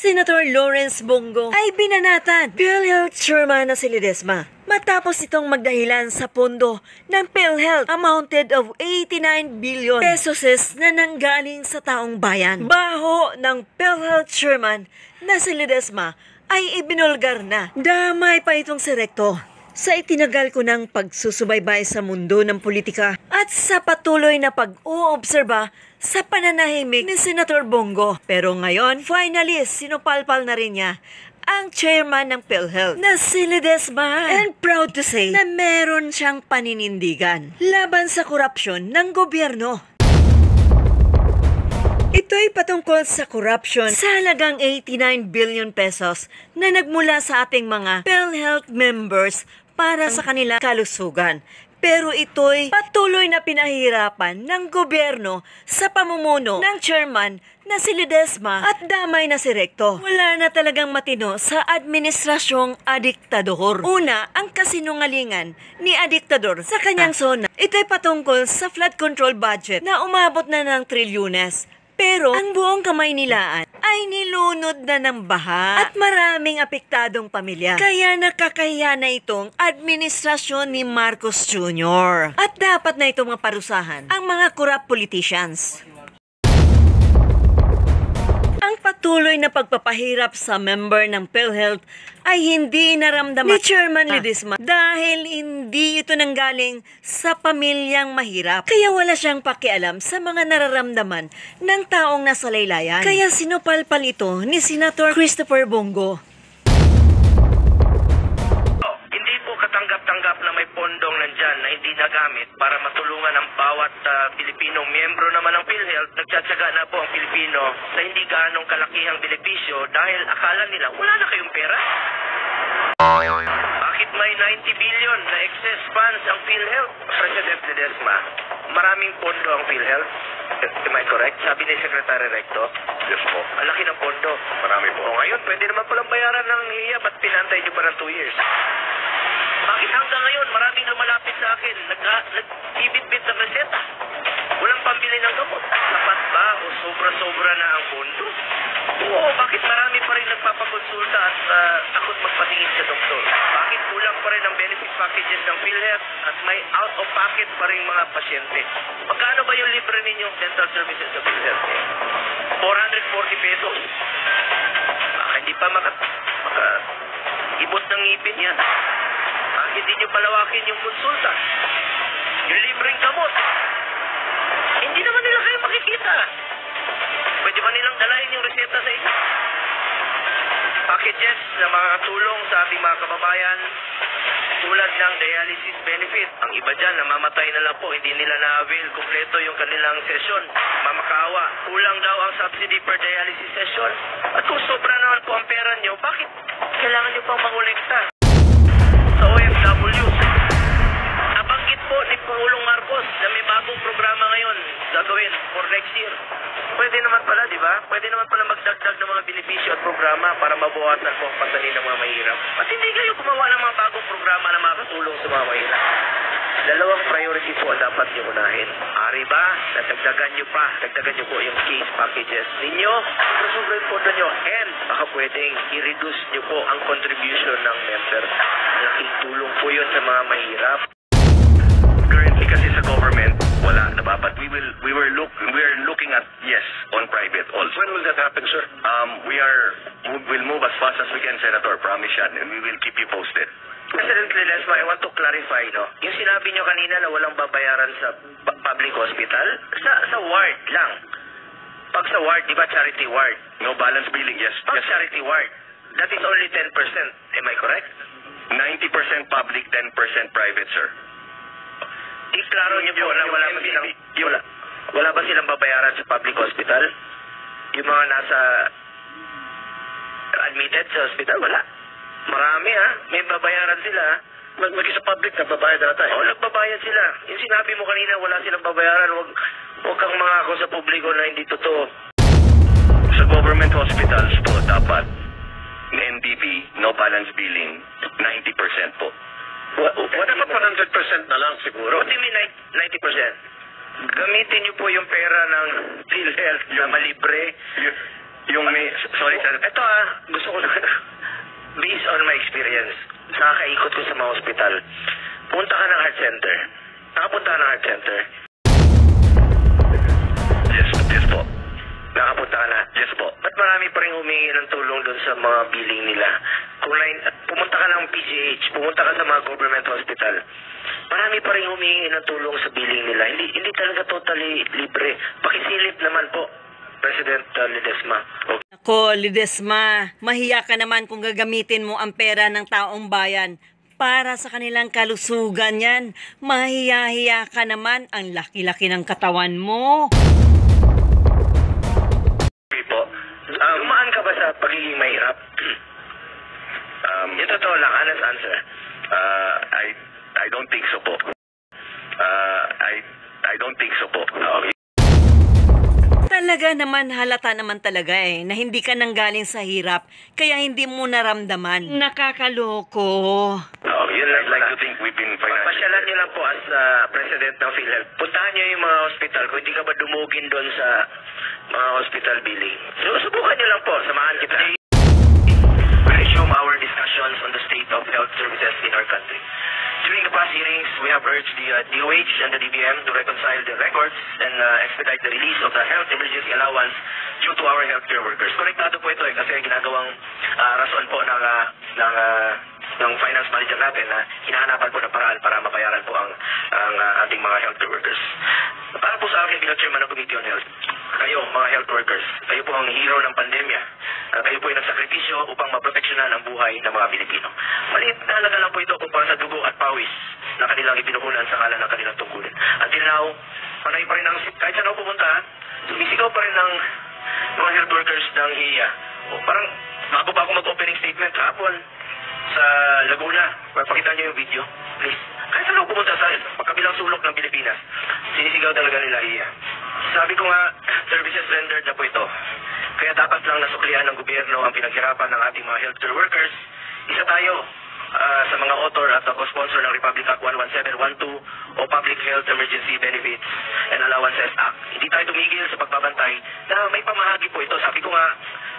Senator Lawrence Bongo ay binanatan PhilHealth Chairman na si Ledesma matapos itong magdahilan sa pondo ng PhilHealth amounted of 89 billion pesos na nanggaling sa taong bayan. Baho ng PhilHealth Chairman na si Ledesma ay ibinulgar na. Damay pa itong si Recto sa itinagal ko ng pagsusubaybay sa mundo ng politika at sa patuloy na pag-uobserba sa pananahimik ni Senator Bongo. Pero ngayon, finally, sinupalpal na rin niya ang chairman ng PhilHealth na si Ledesma. And proud to say na meron siyang paninindigan laban sa korupsyon ng gobyerno. Ito'y patungkol sa corruption sa halagang 89 billion pesos na nagmula sa ating mga PhilHealth members para sa kanilang kalusugan. Pero ito'y patuloy na pinahirapan ng gobyerno sa pamumuno ng chairman na si Ledesma at damay na si Recto. Wala na talagang matino sa administrasyong adiktador. Una, ang kasinungalingan ni adiktador sa kanyang zona. Ito'y patungkol sa flood control budget na umabot na ng trilyones. Pero ang buong kamay nilaan ay nilunod na ng baha at maraming apektadong pamilya. Kaya nakakahiya na itong administrasyon ni Marcos Jr. At dapat na itong maparusahan ang mga corrupt politicians. Ang patuloy na pagpapahirap sa member ng PhilHealth ay hindi naramdaman ni Chairman Ledesma dahil hindi ito nanggaling sa pamilyang mahirap. Kaya wala siyang pakialam sa mga nararamdaman ng taong nasa laylayan. Kaya sinupalpal ito ni Senator Christopher Bongo. Hindi po katanggap-tanggap na may pondong nandyan na hindi nagamit para matulungan ang bawat Pilipinong miyembro naman ng PhilHealth. Nagtsatsaga na po ang Pilipino sa hindi gaanong kalakihang benepisyo dahil akala nila wala na kayong pera. Bakit may 90 billion na excess funds ang PhilHealth? President Ledesma, maraming pondo ang PhilHealth. Am I correct? Sabi ni Secretary Recto. Yes po. Ang laki ng pondo. Marami po. O ngayon, pwede naman palang bayaran ng hiya. Ba't pinantay nyo pa ng 2 years? Bakit hanggang ngayon maraming lumalapit sa akin? Nagbibit-bit ng reseta. Walang pambili ng gamot. Sapat ba o sobra-sobra na ang pondo? Oo, bakit marami pa rin nagpapakonsulta at takot magpatingin sa doktor? Bakit kulang pa rin ang benefit packages ng PhilHealth at may out-of-pocket pa rin mga pasyente? Magkano ba yung libre ninyong dental services sa PhilHealth? 440 pesos. Hindi pa ibot ng ngipin yan. Hindi nyo palawakin yung konsulta. Yung libreng gamot. Hindi naman nila kayo makikita. Pwede ba nilang dalahin yung reseta sa inyo? Packages na makakatulong sa ating mga kababayan tulad ng dialysis benefit. Ang iba dyan, namamatay na lang po. Hindi nila na-avail kompleto yung kanilang session. Mamakaawa. Kulang daw ang subsidy per dialysis session. At kung sobra naman po ang pera nyo, bakit kailangan nyo pang mangolekta? Sa OFW, nabanggit po ni Pangulong Marcos na may bagong programa ngayon gagawin for next year. Pwede naman pala, di ba? Pwede naman pala magdagdag ng mga benepisyo at programa para mabawasan po ang pagtani ng mga mahirap. At hindi kayo gumawa ng mga bagong programa na makatulong sa mga mahirap. Dalawang priority po ang dapat nyo unahin. Ari ba, dagdagan nyo po yung case packages ninyo, sobra yung pondo nyo, and baka pwedeng i-reduce nyo po ang contribution ng member. Malaking tulong po yun sa mga mahirap. Currently kasi sa government, wala na ba? But we are looking at, yes, on private also. When will that happen, sir? We'll move as fast as we can, Senator. Promise yan. And we will keep you posted. President Ledesma, I want to clarify, no? Yung sinabi nyo kanina na walang babayaran sa public hospital, sa ward lang. Pag sa ward, di ba charity ward? No balance billing, yes. Pag Yes, charity ward, that is only 10%. Am I correct? 90% public, 10% private, sir. Iklaro nyo po na wala ba silang babayaran sa public hospital? Yung mga nasa admitted sa hospital, wala. Marami may babayaran sila. Maging sa public, nagbabayad na tayo. Oo, nagbabayad sila. Yung sinabi mo kanina, wala silang babayaran. Huwag kang mangako sa publiko na hindi totoo. Sa government hospitals po, dapat NBP, no balance billing, 90% po. What dapat 100% na lang siguro? What do you mean 90%? Gamitin niyo po yung pera ng PhilHealth na malibre. Yung may, sorry sir, Ito gusto ko lang, based on my experience, sa kaikot ko sa mga ospital, punta ka ng heart center. Nakapunta ka ng heart center. yes po. Nakapunta ka na. Yes po. Ba't marami pa rin humingi ng tulong doon sa mga billing nila? Kung pumunta ka ng PGH, pumunta ka sa mga government hospital, marami pa rin humingi ng tulong sa billing nila. Hindi talaga totally libre. Pakisilip naman po, President Ledesma. Ako, Ledesma, mahiya ka naman kung gagamitin mo ang pera ng taong bayan para sa kanilang kalusugan yan. Mahiya-hiya ka naman, ang laki-laki ng katawan mo. Okay po. Dumaan ka ba sa pagiging mahirap? Yung totoo lang, honest answer. I don't think so po. I don't think so po. Talaga naman, halata naman talaga na hindi ka nanggaling sa hirap, kaya hindi mo naramdaman. Nakakaloko. Yun lang I'd like to think we've been financially... Pasyalan niyo lang po as President ng PhilHealth. Puntahan niyo yung mga hospital kung hindi ka ba dumugin doon sa mga hospital billing. So, subukan niyo lang po. Samahan kita. We resume our discussions on the state of health services in our country. During the past hearings, we have urged the DOH and the DBM to reconcile the records and expedite the release of the health emergency allowance due to our healthcare workers. Konektado po ito kasi ginagawang rason po ng finance manager natin na hinahanapan po ng paraan para mabayaran po ang ating mga healthcare workers. Para po sa akin bilang chairman ng Committee on Health, kayo mga health workers, kayo po ang hero ng pandemya. Kayo po ay nagsakripisyo upang maproteksyonan ang buhay ng mga Pilipino. Maliit na halaga lang po ito kumpara sa dugo at pawis na kanilang ibinuhunan sa ngalan ng kanilang tungkulin. Until now, panay pa rin ang, kahit saan ako pumunta, sumisigaw pa rin ng mga health workers ng HIA. Parang bago pa ako mag-opening statement hapon sa Laguna. Pakita niyo yung video, please. Kahit saan ako pumunta sa pagkabilang sulok ng Pilipinas, sinisigaw talaga nila HIA. Sabi ko nga, services rendered na po ito. Kaya dapat lang nasuklian ng gobyerno ang pinaghirapan ng ating mga healthcare workers. Isa tayo sa mga author at co-sponsor ng Republic Act 11712 o Public Health Emergency Benefits and Allowances Act. Hindi tayo tumigil sa pagbabantay na may pamahagi po ito. Sabi ko nga,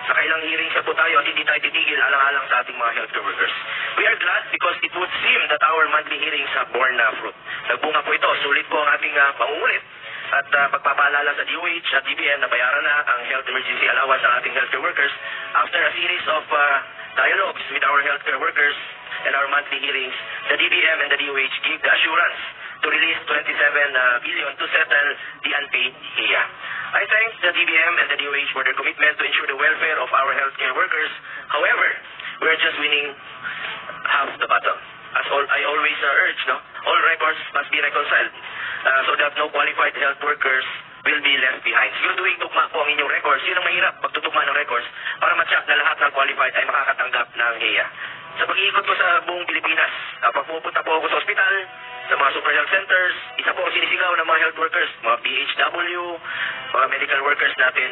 sa kailang hearings na po tayo at hindi tayo titigil alang-alang sa ating mga healthcare workers. We are glad because it would seem that our monthly hearings have borne fruit. Nagbunga po ito. Sulit po ang ating pangungulit at pagpapaalala sa DOH at DBM na bayaran na ang health emergency allowance sa ating healthcare workers after a series of dialogues with our healthcare workers and our monthly hearings. The DBM and the DOH give the assurance to release 27 billion to settle the unpaid HIA. I thank the DBM and the DOH for their commitment to ensure the welfare of our healthcare workers. However, we're just winning half the battle. As I always urge, all records must be reconciled so that no qualified health workers will be left behind. Siguraduhin tugma po ang inyong records. Yun ang mahirap, pagtutugma ng records para ma-check na lahat ng qualified ay makakatanggap ng HIA. Sa pag-iikot ko sa buong Pilipinas, pag pupunta po ako sa ospital, sa mga super health centers, isa po ang sinisigaw ng mga health workers, mga PHW, mga medical workers natin,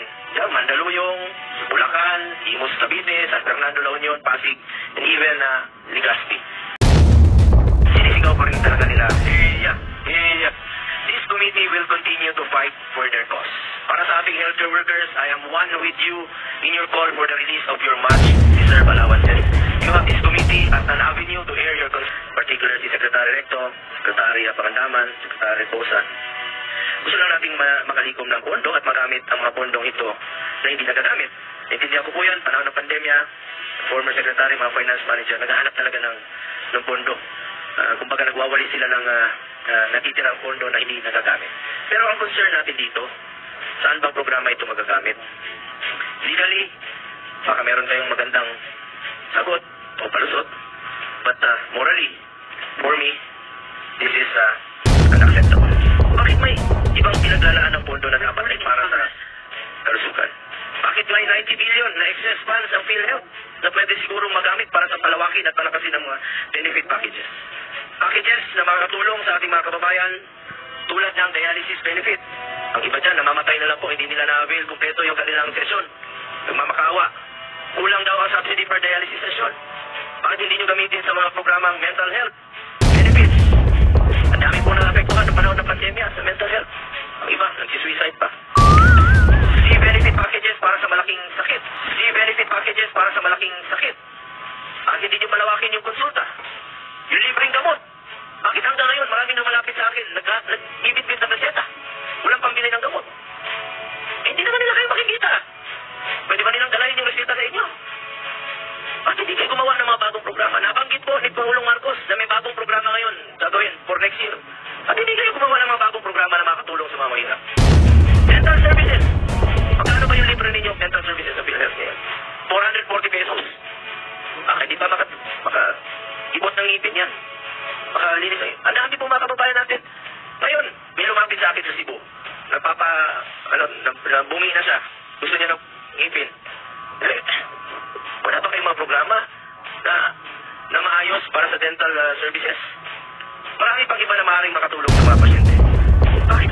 Mandaluyong, Bulacan, Imus, Cavite, San Fernando, La Union, Pasig, and even Legazpi. Sinisigaw pa rin talaga nila, HIA. This committee will continue to fight for their cause. Para sa ating healthcare workers, I am one with you in your call for the release of your much-deserved allowances. You have this committee as an avenue to air your concerns, particularly Secretary Recto, Secretary Pangandaman, Secretary Bosa. Gusto lang nating makalikom ng pondo at magamit ang mga pondong ito na hindi nagagamit. Intindihan ko po yan, panahon ng pandemya, former Secretary, mga finance manager, naghahanap talaga ng pondo. Kumbaga nagwawali sila ng natitirang pondo na hindi nagagamit. Pero ang concern natin dito, saan bang programa ito magagamit? Legally, baka meron kayong magandang sagot o palusot. But morally, for me, this is unacceptable. Bakit may ibang pinaglalaan ng pondo na dapat ay para sa kalusugan? Bakit may 90 billion na excess funds ang PhilHealth na pwede siguro magamit para sa palawakin at palakasin ng mga benefit packages? Packages na makakatulong sa ating mga kababayan tulad ng dialysis benefit. Ang iba dyan, namamatay na lang po, hindi nila na-avail kumpleto yung kanilang sesyon. Nagmamakaawa. Kulang daw ang subsidy per dialysis session. Bakit hindi nyo gamitin sa mga programang mental health benefits? Ang dami po na-apektuhan sa panahon ng pandemya sa mental health. Ang iba, nagsisuicide pa. Free benefit packages para sa malaking sakit. Di benefit packages para sa malaking sakit. Hindi nyo malawakin yung konsulta. Yung libreng gamot. Bakit hanggang ngayon maraming na malapit sa akin, nag-ibit-bit na reseta. Walang pambili ng gamot. Hindi naman nila kayo makikita. Pwede ba nilang dalahin yung reseta sa inyo? At hindi kayo gumawa ng mga bagong programa. Nabanggit po ni Pangulong Marcos na may bagong programa ngayon gagawin for next year. At hindi kayo gumawa ng mga bagong programa na makatulong sa mga mahirap. Dental services. Magkano ba yung libre ninyo dental services sa PhilHealth ngayon? 440 pesos. Hindi pa maka-ibot ng ngipin yan. Makalinis ang ang dami po mga kababayan natin. Ngayon, may lumapit sa akin sa Cebu. Bumi na siya. Gusto niya ng ngipin. Wala ba kayong mga programa na maayos para sa dental services? Marami pang iba na maaaring makatulong sa mga pasyente. Bakit